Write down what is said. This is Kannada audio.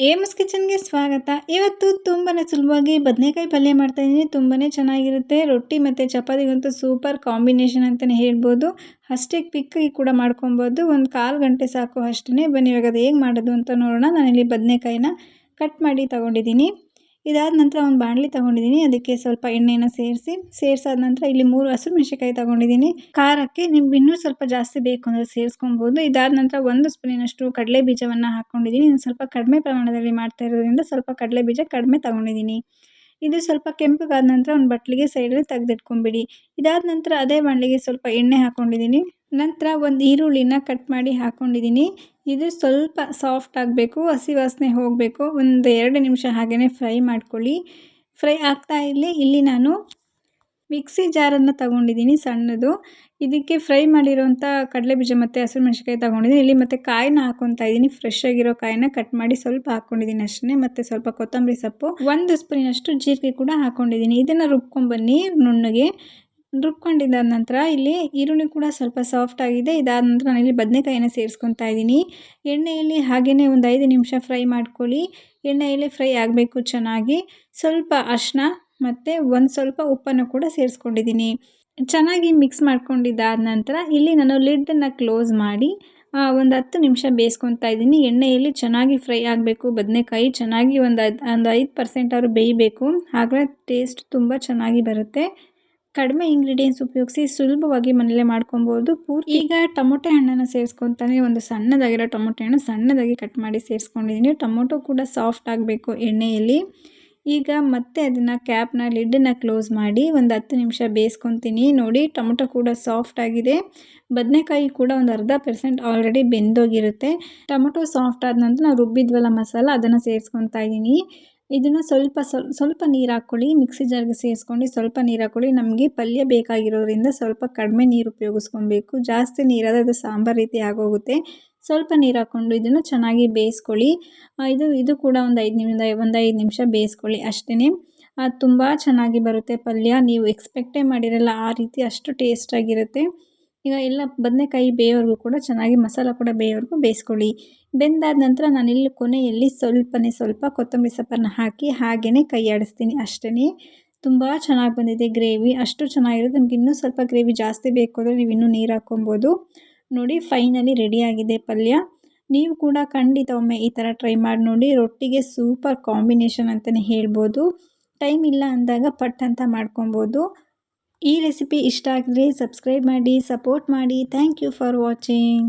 ಏಮಸ್ ಕಿಚನ್ಗೆ ಸ್ವಾಗತ. ಇವತ್ತು ತುಂಬಾ ಸುಲಭವಾಗಿ ಬದನೆಕಾಯಿ ಪಲ್ಯ ಮಾಡ್ತಾಯಿದ್ದೀನಿ. ತುಂಬಾ ಚೆನ್ನಾಗಿರುತ್ತೆ. ರೊಟ್ಟಿ ಮತ್ತು ಚಪಾತಿಗಂತೂ ಸೂಪರ್ ಕಾಂಬಿನೇಷನ್ ಅಂತಲೇ ಹೇಳ್ಬೋದು. ಅಷ್ಟೇ ಕ್ವಿಕ್ಕಾಗಿ ಕೂಡ ಮಾಡ್ಕೊಬೋದು. ಒಂದು 1/4 ಗಂಟೆ ಸಾಕು ಅಷ್ಟೇ. ಬನ್ನಿ ಇವಾಗ ಅದು ಹೇಗೆ ಮಾಡೋದು ಅಂತ ನೋಡೋಣ. ನಾನಿಲ್ಲಿ ಬದನೆಕಾಯಿನ ಕಟ್ ಮಾಡಿ ತೊಗೊಂಡಿದ್ದೀನಿ. ಇದಾದ ನಂತರ ಒಂದು ಬಾಣಲಿ ತೊಗೊಂಡಿದ್ದೀನಿ. ಅದಕ್ಕೆ ಸ್ವಲ್ಪ ಎಣ್ಣೆನ ಸೇರಿಸಾದ ನಂತರ ಇಲ್ಲಿ 3 ಹಸಿಮೆಣಸಿನಕಾಯಿ ತೊಗೊಂಡಿದ್ದೀನಿ. ಖಾರಕ್ಕೆ ನಿಮ್ಗೆ ಇನ್ನೂ ಸ್ವಲ್ಪ ಜಾಸ್ತಿ ಬೇಕು ಅಂದರೆ ಸೇರಿಸ್ಕೊಬೋದು. ಇದಾದ ನಂತರ 1 ಸ್ಪೂನಿನಷ್ಟು ಕಡಲೆ ಬೀಜವನ್ನು ಹಾಕ್ಕೊಂಡಿದ್ದೀನಿ. ಇನ್ನು ಸ್ವಲ್ಪ ಕಡಿಮೆ ಪ್ರಮಾಣದಲ್ಲಿ ಮಾಡ್ತಾ ಇರೋದ್ರಿಂದ ಸ್ವಲ್ಪ ಕಡಲೆ ಬೀಜ ಕಡಿಮೆ ತೊಗೊಂಡಿದ್ದೀನಿ. ಇದು ಸ್ವಲ್ಪ ಕೆಂಪಗಾದ ನಂತರ ಒಂದು ಬಟ್ಲಿಗೆ ಸೈಡಲ್ಲಿ ತೆಗೆದಿಟ್ಕೊಂಬಿಡಿ. ಇದಾದ ನಂತರ ಅದೇ ಬಾಣಲಿಗೆ ಸ್ವಲ್ಪ ಎಣ್ಣೆ ಹಾಕ್ಕೊಂಡಿದ್ದೀನಿ. ನಂತರ ಒಂದು ಈರುಳ್ಳಿನ ಕಟ್ ಮಾಡಿ ಹಾಕ್ಕೊಂಡಿದ್ದೀನಿ. ಇದು ಸ್ವಲ್ಪ ಸಾಫ್ಟ್ ಆಗಬೇಕು, ಹಸಿ ವಾಸನೆ ಹೋಗಬೇಕು. ಒಂದು 2 ನಿಮಿಷ ಹಾಗೆಯೇ ಫ್ರೈ ಮಾಡ್ಕೊಳ್ಳಿ. ಫ್ರೈ ಆಗ್ತಾ ಇಲ್ಲಿ ನಾನು ಮಿಕ್ಸಿ ಜಾರನ್ನು ತೊಗೊಂಡಿದ್ದೀನಿ ಸಣ್ಣದು. ಇದಕ್ಕೆ ಫ್ರೈ ಮಾಡಿರೋಂಥ ಕಡಲೆಬೀಜ ಮತ್ತು ಹಸಿಮೆಣಸಿನಕಾಯಿ ತೊಗೊಂಡಿದ್ದೀನಿ. ಇಲ್ಲಿ ಮತ್ತು ಕಾಯಿನ ಹಾಕ್ಕೊತಾ ಇದ್ದೀನಿ. ಫ್ರೆಶ್ ಆಗಿರೋ ಕಾಯಿನ ಕಟ್ ಮಾಡಿ ಸ್ವಲ್ಪ ಹಾಕ್ಕೊಂಡಿದ್ದೀನಿ ಅಷ್ಟೇ. ಮತ್ತು ಸ್ವಲ್ಪ ಕೊತ್ತಂಬರಿ ಸೊಪ್ಪು, 1 ಸ್ಪೂನಿನಷ್ಟು ಜೀರಿಗೆ ಕೂಡ ಹಾಕ್ಕೊಂಡಿದ್ದೀನಿ. ಇದನ್ನು ರುಬ್ಕೊಂಡ್ಬನ್ನಿ ನುಣ್ಣಗೆ. ರುಬ್ಕೊಂಡಿದ್ದಾದ ನಂತರ ಇಲ್ಲಿ ಈರುಳ್ಳಿ ಕೂಡ ಸ್ವಲ್ಪ ಸಾಫ್ಟ್ ಆಗಿದೆ. ಇದಾದ ನಂತರ ನಾನಿಲ್ಲಿ ಬದನೆಕಾಯಿನ ಸೇರಿಸ್ಕೊತಾ ಇದ್ದೀನಿ. ಎಣ್ಣೆಯಲ್ಲಿ ಹಾಗೆಯೇ ಒಂದು 5 ನಿಮಿಷ ಫ್ರೈ ಮಾಡ್ಕೊಳ್ಳಿ. ಎಣ್ಣೆಯಲ್ಲಿ ಫ್ರೈ ಆಗಬೇಕು ಚೆನ್ನಾಗಿ. ಸ್ವಲ್ಪ ಅರಿಶಿನ ಮತ್ತು ಒಂದು ಸ್ವಲ್ಪ ಉಪ್ಪನ್ನು ಕೂಡ ಸೇರಿಸ್ಕೊಂಡಿದ್ದೀನಿ. ಚೆನ್ನಾಗಿ ಮಿಕ್ಸ್ ಮಾಡ್ಕೊಂಡಿದ್ದಾದ ನಂತರ ಇಲ್ಲಿ ನಾನು ಲಿಡ್ಡನ್ನು ಕ್ಲೋಸ್ ಮಾಡಿ ಒಂದು 10 ನಿಮಿಷ ಬೇಯಿಸ್ಕೊತಾ ಇದ್ದೀನಿ. ಎಣ್ಣೆಯಲ್ಲಿ ಚೆನ್ನಾಗಿ ಫ್ರೈ ಆಗಬೇಕು. ಬದನೆಕಾಯಿ ಚೆನ್ನಾಗಿ ಒಂದು 5% ಆದರೂ ಬೇಯಬೇಕು. ಆಗ ಟೇಸ್ಟ್ ತುಂಬ ಚೆನ್ನಾಗಿ ಬರುತ್ತೆ. ಕಡಿಮೆ ಇಂಗ್ರೀಡಿಯೆಂಟ್ಸ್ ಉಪಯೋಗಿಸಿ ಸುಲಭವಾಗಿ ಮನೆಯಲ್ಲೇ ಮಾಡ್ಕೊಬೋದು. ಈಗ ಟೊಮೊಟೊ ಹಣ್ಣನ್ನು ಸೇರಿಸ್ಕೊತಾನೆ. ಒಂದು ಸಣ್ಣದಾಗಿರೋ ಟೊಮೊಟೊ ಹಣ್ಣು ಸಣ್ಣದಾಗಿ ಕಟ್ ಮಾಡಿ ಸೇರಿಸ್ಕೊಂಡಿದ್ದೀನಿ. ಟೊಮೊಟೊ ಕೂಡ ಸಾಫ್ಟ್ ಆಗಬೇಕು ಎಣ್ಣೆಯಲ್ಲಿ. ಈಗ ಮತ್ತೆ ಅದನ್ನು ಲಿಡ್ಡನ್ನು ಕ್ಲೋಸ್ ಮಾಡಿ ಒಂದು 10 ನಿಮಿಷ ಬೇಯಿಸ್ಕೊತೀನಿ. ನೋಡಿ ಟೊಮೊಟೊ ಕೂಡ ಸಾಫ್ಟ್ ಆಗಿದೆ. ಬದನೆಕಾಯಿ ಕೂಡ ಒಂದು 0.5% ಆಲ್ರೆಡಿ ಬೆಂದೋಗಿರುತ್ತೆ. ಟೊಮೊಟೊ ಸಾಫ್ಟ್ ಆದ ನಂತರ ನಾವು ರುಬ್ಬಿದ್ವಲ್ಲ ಮಸಾಲ, ಅದನ್ನು ಸೇರಿಸ್ಕೊತಾ ಇದ್ದೀನಿ. ಇದನ್ನು ಸ್ವಲ್ಪ ನೀರು ಹಾಕ್ಕೊಳ್ಳಿ. ಮಿಕ್ಸಿ ಜಾರ್ಗೆ ಸೇರಿಸ್ಕೊಂಡು ಸ್ವಲ್ಪ ನೀರು ಹಾಕ್ಕೊಳ್ಳಿ. ನಮಗೆ ಪಲ್ಯ ಬೇಕಾಗಿರೋದ್ರಿಂದ ಸ್ವಲ್ಪ ಕಡಿಮೆ ನೀರು ಉಪಯೋಗಿಸ್ಕೊಬೇಕು. ಜಾಸ್ತಿ ನೀರಾದರೆ ಅದು ಸಾಂಬಾರು ರೀತಿ ಆಗೋಗುತ್ತೆ. ಸ್ವಲ್ಪ ನೀರು ಹಾಕ್ಕೊಂಡು ಇದನ್ನು ಚೆನ್ನಾಗಿ ಬೇಯಿಸ್ಕೊಳ್ಳಿ. ಇದು ಕೂಡ ಒಂದು 5 ನಿಮಿಷ ಬೇಯಿಸ್ಕೊಳ್ಳಿ ಅಷ್ಟೇ. ತುಂಬ ಚೆನ್ನಾಗಿ ಬರುತ್ತೆ ಪಲ್ಯ. ನೀವು ಎಕ್ಸ್ಪೆಕ್ಟೇ ಮಾಡಿರಲ್ಲ ಆ ರೀತಿ ಅಷ್ಟು ಟೇಸ್ಟಾಗಿರುತ್ತೆ. ಈಗ ಎಲ್ಲ ಬದನೆಕಾಯಿ ಬೇಯೋವರೆಗೂ ಕೂಡ ಚೆನ್ನಾಗಿ ಮಸಾಲ ಕೂಡ ಬೇಯೋವರೆಗೂ ಬೇಯಿಸ್ಕೊಳ್ಳಿ. ಬೆಂದಾದ ನಂತರ ನಾನಿಲ್ಲಿ ಕೊನೆಯಲ್ಲಿ ಸ್ವಲ್ಪ ಕೊತ್ತಂಬರಿ ಸೊಪ್ಪನ್ನು ಹಾಕಿ ಹಾಗೆಯೇ ಕೈ ಆಡಿಸ್ತೀನಿ ಅಷ್ಟೇ. ತುಂಬ ಚೆನ್ನಾಗಿ ಬಂದಿದೆ ಗ್ರೇವಿ. ಅಷ್ಟು ಚೆನ್ನಾಗಿರುತ್ತೆ. ನಮ್ಗೆ ಇನ್ನೂ ಸ್ವಲ್ಪ ಗ್ರೇವಿ ಜಾಸ್ತಿ ಬೇಕು ಅಂದರೆ ನೀವು ಇನ್ನೂ ನೀರು ಹಾಕ್ಕೊಬೋದು. ನೋಡಿ ಫೈನಲಿ ರೆಡಿಯಾಗಿದೆ ಪಲ್ಯ. ನೀವು ಕೂಡ ಖಂಡಿತ ಒಮ್ಮೆ ಈ ಥರ ಟ್ರೈ ಮಾಡಿ ನೋಡಿ. ರೊಟ್ಟಿಗೆ ಸೂಪರ್ ಕಾಂಬಿನೇಷನ್ ಅಂತಲೇ ಹೇಳ್ಬೋದು. ಟೈಮ್ ಇಲ್ಲ ಅಂದಾಗ ಪಟ್ ಅಂತ ಮಾಡ್ಕೊಬೋದು. ಈ ರೆಸಿಪಿ ಇಷ್ಟ ಆಗಿದ್ರೆ ಸಬ್ಸ್ಕ್ರೈಬ್ ಮಾಡಿ, ಸಪೋರ್ಟ್ ಮಾಡಿ. Thank you for watching.